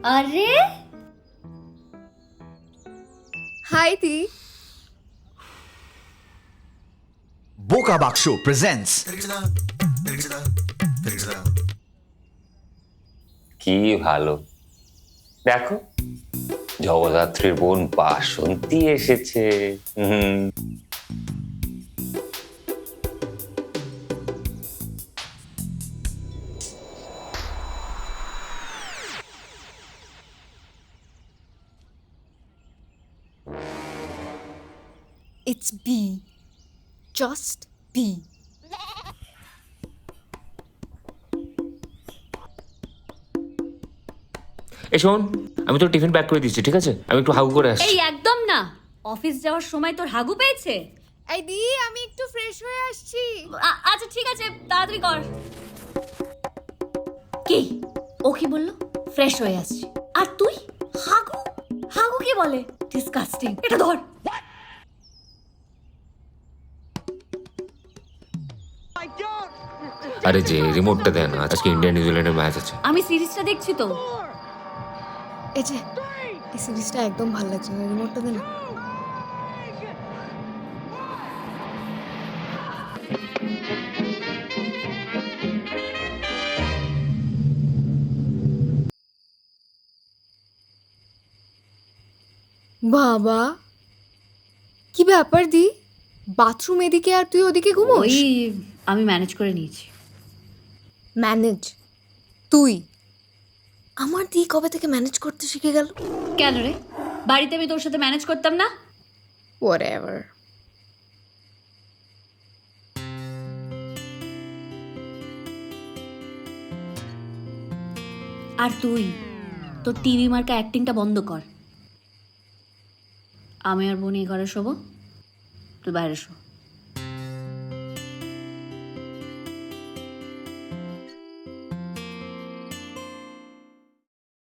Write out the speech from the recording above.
আরে হাই দি। বোকা বাক্স প্রেজেন্টস কি ভালো, দেখো জগদ্ধাত্রীর বোন বাসন্তী এসেছে। It's B. Just B. এই শোন, আমি তোর টিফিন প্যাক করে দিচ্ছি, ঠিক আছে? আমি একটু হাগু করে আসছি। এই একদম না, অফিস যাওয়ার সময় তোর হাগু পেয়েছে? এই দি, আমি একটু ফ্রেশ হয়ে আসছি। আচ্ছা ঠিক আছে, তাড়াতাড়ি কর। কি ও কি বললো? ফ্রেশ হয়ে আসছি। আর তুই হাগু? হাগু কি বলে? ডিসকাস্টিং। এটা ধর। আরে যে রিমোটটা দেয় না, আজকে ইন্ডিয়া নিউজিল্যান্ডের ম্যাচ আছে। আমি সিরিজটা দেখছি তো। এই যে এই সিরিজটা একদম ভালো লাগছে না, রিমোটটা দে না। বাবা, কি ব্যাপার দি? বাথরুম এদিকে আর তুই ওদিকে ঘুমোস? ওই আমি ম্যানেজ করে নিয়েছি। ম্যানেজ? তুই? আমার দি কবে থেকে ম্যানেজ করতে শিখে গেল? কেন রে, বাড়িতে আমি তোর সাথে ম্যানেজ করতাম না? Whatever. আর তুই তোর টিভি মার্কা অ্যাক্টিংটা বন্ধ কর। আমি আর বোন এই ঘরে শোবো, তুই বাইরে শো।